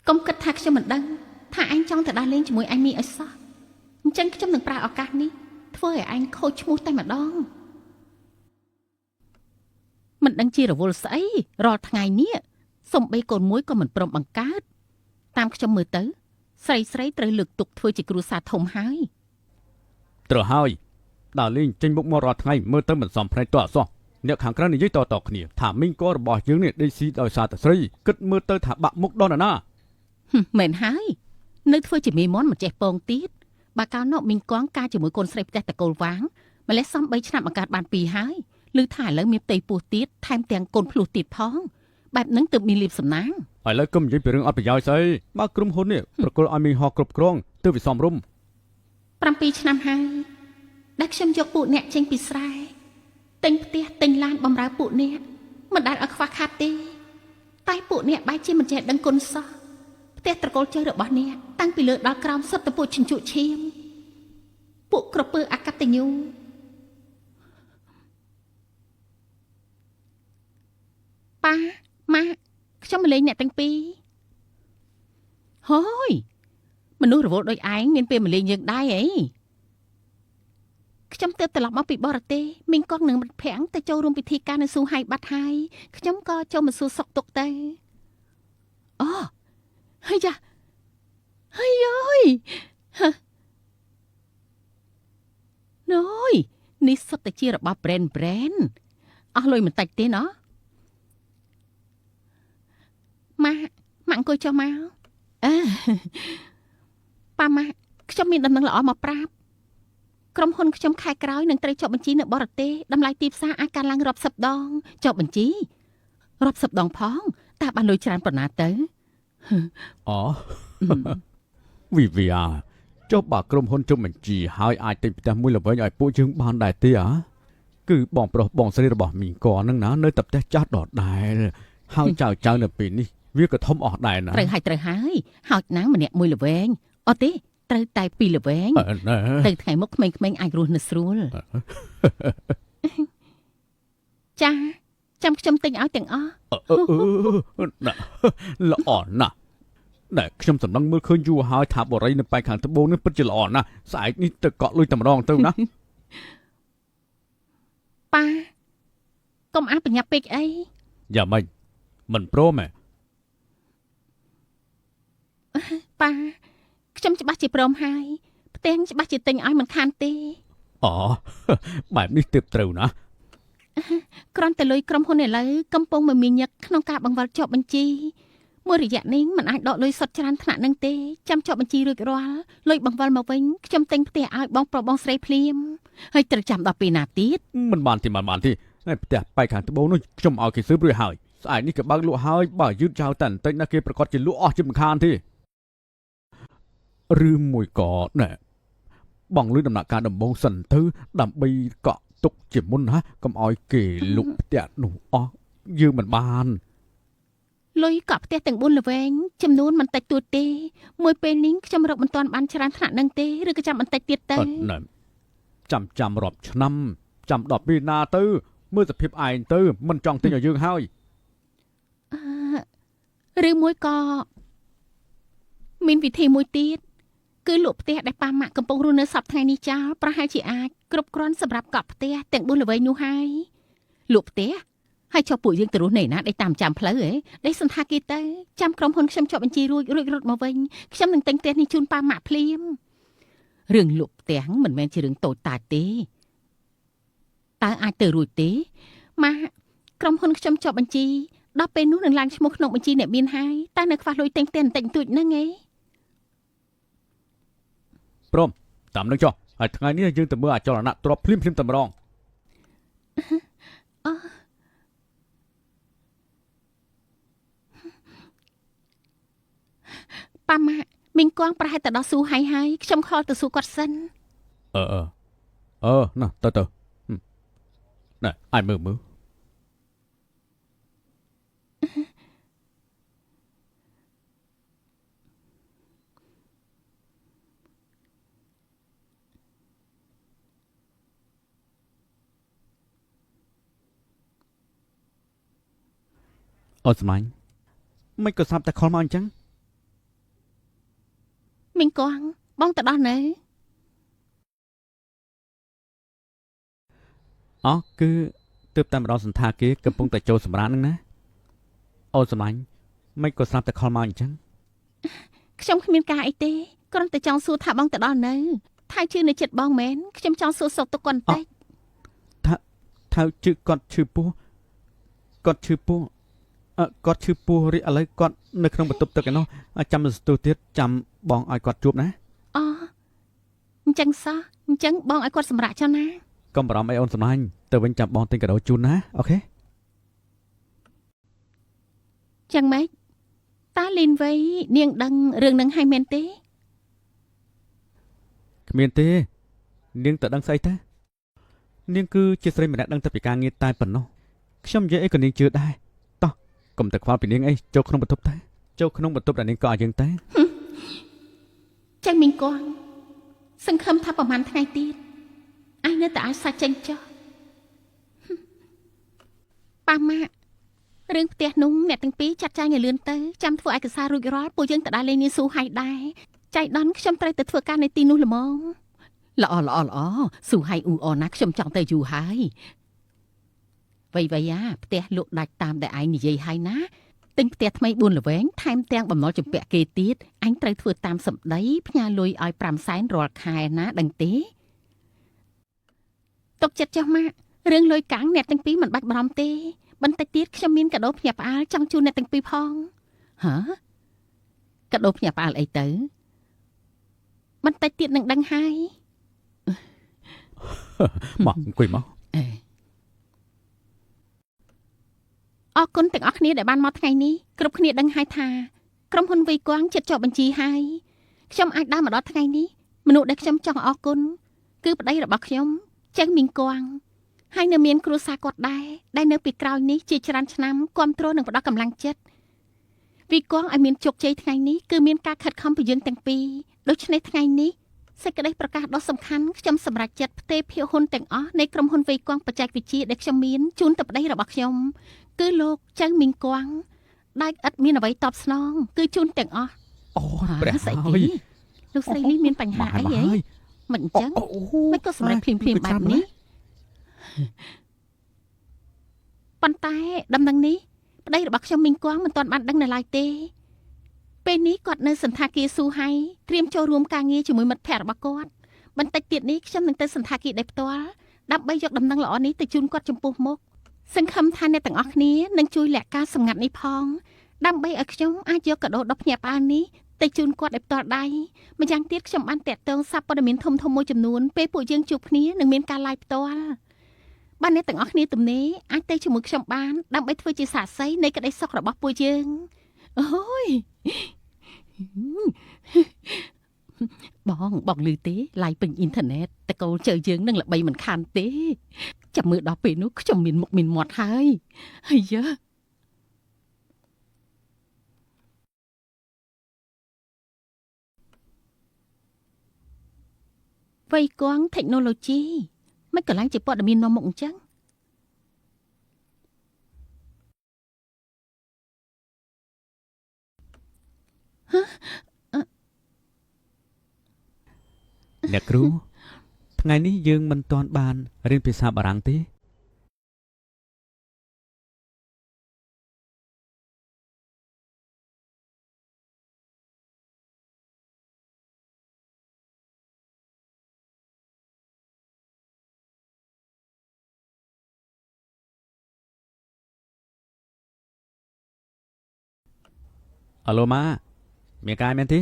កុំគិតថាខ្ញុំមិនដឹងថាឯងចង់ទៅដើរលេងជាមួយអញមីឲ្យសោះអញ្ចឹងខ្ញុំនឹងប្រើឱកាសនេះធ្វើឲ្យឯងខូចឈ្មោះតែម្ដងមិនដឹងជារវល់ស្អីរាល់ថ្ងៃនេះសំបីកូនមួយក៏មិនព្រមបង្កើតតាមខ្ញុំមើលទៅស្រីត្រូវលើកទុកធ្វើជាគ្រួសារធំហើយត្រូវហើយដើរលេងចេញមុខមករាល់ថ្ងៃមើលទៅមិនសមភ្នែកតោះអសោះអ្នកខាងក្រៅនិយាយតគ្នាថាមីងក៏របស់យើងនេះដេកស៊ីដោយសារតែស្រីគិតមើលទៅថាបាក់មុខដល់ណាមែនហើយនៅធ្វើជាមីមន់មិនចេះពងទៀតបើកាលនោះមីងគង់ការជាមួយកូនស្រីផ្ទះតកូលវាងម្លេះសំ3ឆ្នាំបង្កើតបាន2ហើយឮថាឥឡូវមានផ្ទៃពោះទៀតថែមទាំងកូនភ្លោះទៀតផងបែបហ្នឹងទើបមានលៀបសំណាងឥឡូវកុំនិយាយពីរឿងអត់ប្រយោជន៍ស្អីបើក្រុមហ៊ុននេះប្រគល់ឲ្យមីងហោះគ្រប់គ្រងទើបវាសមរម្យ7ឆ្នាំហើយដែលខ្ញុំយកពួកអ្នកចេញពីស្រែទិញផ្ទះទិញឡានបំរើពួកអ្នកមិនដែលឲ្យខ្វះខាតទេតែពួកអ្នកបែរជាមិនចេះដឹងគុណសោះផ្ទះត្រកូលជើរបស់អ្នកតាំងពីលើដល់ក្រោមសុទ្ធតែពួកជញ្ជក់ឈាមពួកក្រពើអកតញ្ញូប៉ាម៉ាក់ខ្ញុំមកលេងអ្នកទាំងពីរហូយមនុស្សរវល់ដូចឯងមានពេលមកលេងយើងដែរអីខ្ញុំទើបត្រឡប់មកពីបរទេសមីងកងនឹងមិត្តភ័ក្តិទៅចូលរួមពិធីការនៅស៊ូហៃបាត់ហើយខ្ញុំក៏ចូលមកសួរសុខទុក្ខទៅអូហើយយ៉ាហើយអើយណូយនេះសុទ្ធតែជារបស់ brand អស់លុយមិនតិចទេណោះម៉ាក់អង្គុយចុះមកប៉ាម៉ាក់ខ្ញុំមានដំណឹងល្អមកប្រាប់ក្រុមហ៊ុនខ្ញុំខែក្រោយនឹងត្រូវចុះបញ្ជីនៅបរទេសតម្លៃទីផ្សារអាចកើនឡើងរាប់សិបដងចុះបញ្ជីរាប់សិបដងផងតើបានលុយច្រើនប៉ុណ្ណាទៅអូវីចុះបើក្រុមហ៊ុនចុះបញ្ជីហើយអាចទិញផ្ទះមួយល្វែងឲ្យពួកយើងបានដែរទេគឺបងប្រុសបងស្រីរបស់មីងកហ្នឹងណានៅតែផ្ទះចាស់ដដែលហើយចៅនៅពេលនេះវាក៏ធំអស់ដែរណាត្រូវហើយហោចណាស់ម្នាក់មួយល្វែងអត់ទេត្រូវតែ2ល្វែងទៅថ្ងៃមុខក្មេងៗអាចរស់នៅស្រួលចាចាំខ្ញុំទិញឲ្យទាំងអស់ល្អណាស់តែខ្ញុំសំឡឹងមើលឃើញយូរហើយថាបរិយនៅប៉ែកខាងត្បូងនេះពិតជាល្អណាស់ស្អែកនេះទៅកក់លុយតែម្ដងទៅណាប៉ាកុំអាបញ្ញាប់ពេកអីយ៉ាម៉េចមិនព្រមប៉ាខ្ញុំច្បាស់ជាព្រមហើយផ្ទាំងច្បាស់ជាទិញឲ្យមិនខានទេអូបែបនេះទើបត្រូវណាគ្រាន់តែលុយក្រុមហ៊ុនឥឡូវកំពុងមមាញឹកក្នុងការបង្វិលជាប់បញ្ជីមួយរយៈនេះមិនអាចដកលុយសុទ្ធច្រើនថ្នាក់នឹងទេចាំជាប់បញ្ជីរួចរាល់លុយបង្វិលមកវិញខ្ញុំទិញផ្ទះឲ្យបងប្រុសបងស្រីភ្លាមហើយត្រូវចាំដល់ពេលណាទៀតមិនបានទេហើយផ្ទះប៉ែកខាងត្បូងនោះខ្ញុំឲ្យគេស៊ើបរួចហើយស្អែកនេះក៏បើកលក់ហើយបើយឺតចោលតែបន្តិចណាគេប្រកាសជាលក់អស់ជាមិនខានទេឬមួយក៏ណែបងលុយដំណាក់កាលដំបងសិនទៅដើម្បីកក់ទុកជាមុនណាកុំឲ្យគេលុកផ្ទះនោះអស់យើងមិនបានលុយកក់ផ្ទះទាំង4ល្វែងចំនួនមិនតិចតួចទេមួយពេលនេះខ្ញុំរកមិនទាន់បានច្រើនថ្នាក់នឹងទេឬក៏ចាំបន្តិចទៀតទៅចាំរាប់ឆ្នាំចាំដល់ពេលណាទៅមើលសភាពឯងទៅមិនចង់ទិញឲ្យយើងហើយឬមួយក៏មានវិធីមួយទៀតគឺលក់ផ្ទះដែលប៉ាម៉ាក់កំពុងរស់នៅសប្តាហ៍នេះចោលប្រហែលជាអាចគ្រប់គ្រាន់សម្រាប់កក់ផ្ទះទាំង4ល្វែងនោះហើយលក់ផ្ទះហើយចុះពួកយើងទៅរស់នៅណាដែលតាមចាំផ្លូវដែលសន្តាគារទៅចាំក្រុមហ៊ុនខ្ញុំជាប់បញ្ជីរួចរត់មកវិញខ្ញុំនឹងទិញផ្ទះនេះជូនប៉ាម៉ាក់ភ្លាមរឿងលក់ផ្ទះមិនមែនជារឿងតូចតាចទេតើអាចទៅរួចទេម៉ាក់ក្រុមហ៊ុនខ្ញុំជាប់បញ្ជីដល់ពេលនោះនឹងឡើងឈ្មោះក្នុងបញ្ជីអ្នកមានហើយតែនៅខ្វះលុយទិញផ្ទះបន្តិចបន្តួចហ្នឹងព្រមតាមនឹងចុះហើយថ្ងៃនេះយើងទៅមើលអចលនៈទ្រព្យភ្លាមតែម្ដងប៉ាម៉ាក់មីងគង់ប្រហែលទៅដល់ស៊ូហៃហើយខ្ញុំខលទៅស៊ូគាត់សិនណាទៅណែអាយមើលអត់ស្មាញ់មិនក៏សាប់តែខលមកអញ្ចឹង មីងកងបងទៅដល់នៅ អូគឺទើបតែម្ដងសន្តាគារកំពុងតែចូលសម្រាប់ហ្នឹងណាអូនសម្លាញ់មិនក៏ស្រាប់តែខលមកអញ្ចឹង ខ្ញុំគ្មានការអីទេគ្រាន់តែចង់សួរថាបងទៅដល់នៅថៅជឿនៅចិត្តបងមែនខ្ញុំចង់សួរសុខទុក្ខគាត់បន្តិច ថៅជឺគាត់ឈឺពោះគាត់ឈឺពោះគាត់ឈឺពោះរីឥឡូវគាត់នៅក្នុងបន្ទប់ទឹកឯណោះចាំទៅស្ទុះទៀតចាំបងឲ្យគាត់ជួបណា អូអញ្ចឹងសោះអញ្ចឹងបងឲ្យគាត់សម្រាប់ចុះណា កុំបារម្ភអីអូនសម្លាញ់ទៅវិញចាំបងទិញកាដូជូនណាអូខេ ចឹងម៉េចតាលីនវៃនាងដឹងរឿងនឹងហើយមែនទេ គ្មានទេនាងតើដឹងស្អីទេនាងគឺជាស្រីម្នាក់ដឹងតែពីការងារតែប៉ុណ្ណោះខ្ញុំនិយាយអីក៏នាងជឿដែរតោះកុំតែខ្វល់ពីនាងអីចូលក្នុងបន្ទប់តែចូលក្នុងបន្ទប់ដែលនាងក៏ឲ្យយើងតែ ចឹងមីងកងសង្ឃឹមថាប្រហែលថ្ងៃទៀតអញនៅតែអាចសាច់ចេញចុះប៉ាម៉ាក់រឿងផ្ទះនោះអ្នកទាំងពីរចាត់ចែងឲ្យលឿនទៅចាំធ្វើឯកសាររួចរាល់ពួកយើងទៅដល់លេងនាងស៊ូហៃដែរចៃដន្យខ្ញុំត្រូវទៅធ្វើការនៅទីនោះល្មងល្អស៊ូហៃអ៊ូអណាខ្ញុំចង់ទៅយូរហើយវៃផ្ទះលក់ដាច់តាមដែលឯងនិយាយហើយណាទិញផ្ទះថ្មី4ល្វែងថែមទាំងបំណុលចម្ពាក់គេទៀតអញត្រូវធ្វើតាមសម្ដីផ្ញើលុយឲ្យ5សែនរាល់ខែណាដឹងទេទុកចិត្តចុះម៉ាក់រឿងលុយកាំងអ្នកទាំងពីរមិនបាច់បារម្ភទេបន្តិចទៀតខ្ញុំមានកាដូភ្ញាក់ផ្អើលចង់ជូនអ្នកទាំងពីរផងហ៎កាដូភ្ញាក់ផ្អើលអីទៅបន្តិចទៀតនឹងដឹងហើយ មកអង្គុយមក អរគុណទាំងអស់គ្នាដែលបានមកថ្ងៃនេះគ្រប់គ្នាដឹងហើយថាក្រុមហ៊ុនវៃគួងចិត្តជាប់បញ្ជីហើយខ្ញុំអាចដើរមកដល់ថ្ងៃនេះមនុស្សដែលខ្ញុំចង់អរគុណគឺប្តីរបស់ខ្ញុំចឹងមីងគួងហើយនៅមានគ្រួសារគាត់ដែរដែលនៅពីក្រោយនេះជាច្រើនឆ្នាំគ្រប់គ្រងនិងផ្ដល់កម្លាំងចិត្តវៃគួងឲ្យមានជោគជ័យថ្ងៃនេះគឺមានការខិតខំពីយើងទាំងពីរដូច្នេះថ្ងៃនេះសេចក្តីប្រកាសដ៏សំខាន់ខ្ញុំសម្រេចចិត្តផ្ទេរភាគហ៊ុនទាំងអស់នៃក្រុមហ៊ុនវៃគួងបច្ចេកវិទ្យាដែលខ្ញុំមានជូនទៅប្តីរបស់ខ្ញុំគឺលោកចៅមីងគួងដាច់ឥតមានអ្វីតបស្នងគឺជូនទាំងអស់ អូព្រះ ស្អី ហើ ទេ យ លោកស្រីនេះមានបញ្ហាអីហីមិនអញ្ចឹងមិនក៏សម្រេចភ្លាមបែបនេះប៉ុន្តែដំណឹងនេះប្តីរបស់ខ្ញុំមីងគួងមិនទាន់បានដឹងនៅឡើយទេពេលនេះគាត់នៅសន្តាគារស៊ូហៃត្រៀមចូលរួមការងារជាមួយមិត្តភ័ក្តិរបស់គាត់បន្តិចទៀតនេះខ្ញុំនឹងទៅសន្តាគារដោយផ្ទាល់ដើម្បីយកដំណឹងល្អនេះទៅជូនគាត់ចំពោះមុខសង្ឃឹមថាអ្នកទាំងអស់គ្នានឹងជួយលាក់ការសម្ងាត់នេះផងដើម្បីឲ្យខ្ញុំអាចយកកាដូដ៏ភ្ញាក់ផ្អើលនេះទៅជូនគាត់ដោយផ្ទាល់ដៃម្យ៉ាងទៀតខ្ញុំបានតាក់ទងសារព័ត៌មានធំៗមួយចំនួនពេលពួកយើងជួបគ្នានឹងមានការឡាយផ្ទាល់បានអ្នកទាំងអស់គ្នាទំនេរអាចទៅជាមួយខ្ញុំបានដើម្បីធ្វើជាសាក្សីនៃក្តីសុខរបស់ពួកយើងអូយបងឮទេឡាយពេញអ៊ីនធឺណិតតកូលជើយើងនឹងល្បីមិនខានទេចាំមើលដល់ពេលនោះខ្ញុំមានមុខមានមាត់ហើយយ៉ាវៃគួង technology មិនក៏ឡើងជាព័ត៌មាននាំមុខអញ្ចឹង អ្នកគ្រូថ្ងៃនេះយើងមិនទាន់បានរៀនភាសាបារាំងទេអាឡូម៉ាមានការមែនទេ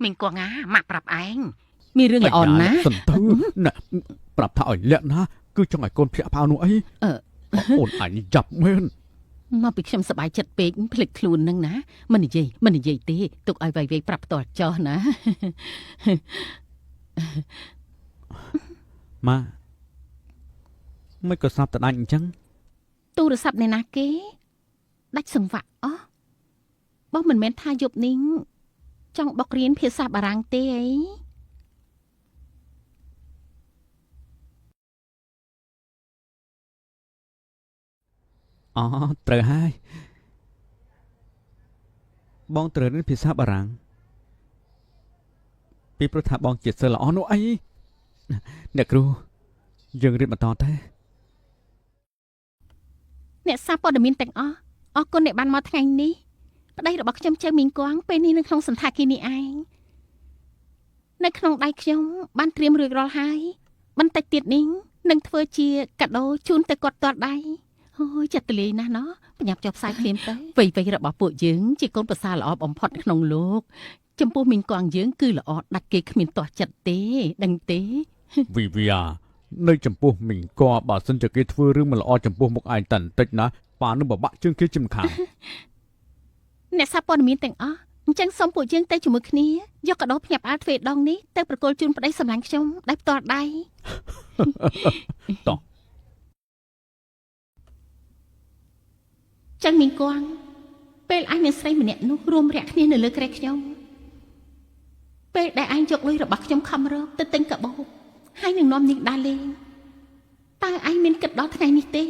មីងគួងម៉ាក់ប្រាប់ឯងមានរឿងល្អណាស់ សន្ទើណាប្រាប់ថាឲ្យលាក់ណាគឺចង់ឲ្យកូនភ្ញាក់ផ្អើលនោះអីអូនអញចាប់មែន មកពីខ្ញុំសប្បាយចិត្តពេកភ្លេចខ្លួននឹងណាមិននិយាយទេទុកឲ្យវៃប្រាប់ផ្ទាល់ចោះណា ម៉ាមិនក៏ស្រាប់តែដាច់អញ្ចឹង ទូរស័ព្ទអ្នកណាគេដាច់សង្វាក់អស់បងមិនមែនថាយប់នេះចង់បុករៀនភាសាបារាំងទេអី អូត្រូវហើយបងត្រូវរៀនភាសាបារាំង ពីព្រោះថាបងជាសិស្សល្អនោះអីអ្នកគ្រូយើងរៀនបន្តទេ អ្នកសារព័ត៌មានទាំងអស់អរគុណអ្នកបានមកថ្ងៃនេះប្តីរបស់ខ្ញុំចៅមីងគង់ពេលនេះនៅក្នុងសន្តាគារនេះឯងនៅក្នុងដៃខ្ញុំបានត្រៀមរួចរាល់ហើយបន្តិចទៀតនេះនឹងធ្វើជាកាដូជូនទៅគាត់ទាល់ដៃអូយចិត្តទលាយណាស់ណោះបញ្ញាប់ចុះផ្សាយភ្លាមទៅវ័យរបស់ពួកយើងជាកូនប្រសារល្អបំផុតក្នុងលោកចំពោះមីងគង់យើងគឺល្អដាច់គេគ្មានទាស់ចិត្តទេដឹងទេ វីវីយ៉ានៅចំពោះមីងកបើសិនជាគេធ្វើរឿងមិនល្អចំពោះមុខឯងតាន់តិចណាប៉ានឹងបបាក់ជើងគេជំខាង អ្នកសារព័ត៌មានទាំងអស់អញ្ចឹងសូមពួកយើងទៅជាមួយគ្នាយកកាដូភ្ញាក់ផ្អើលទ្វេដងនេះទៅប្រគល់ជូនប្តីសម្លាញ់ខ្ញុំដោយផ្ទាល់ដៃ តោះ ចឹងមីងគង់ពេលអញនិងស្រីម្នាក់នោះរួមរយៈគ្នានៅលើគ្រែខ្ញុំពេលដែលអញយកលុយរបស់ខ្ញុំខំរកទៅទិញកាបូបហើយនឹងនាំនាងដើរលេងតើអញមានគិតដល់ថ្ងៃនេះទេ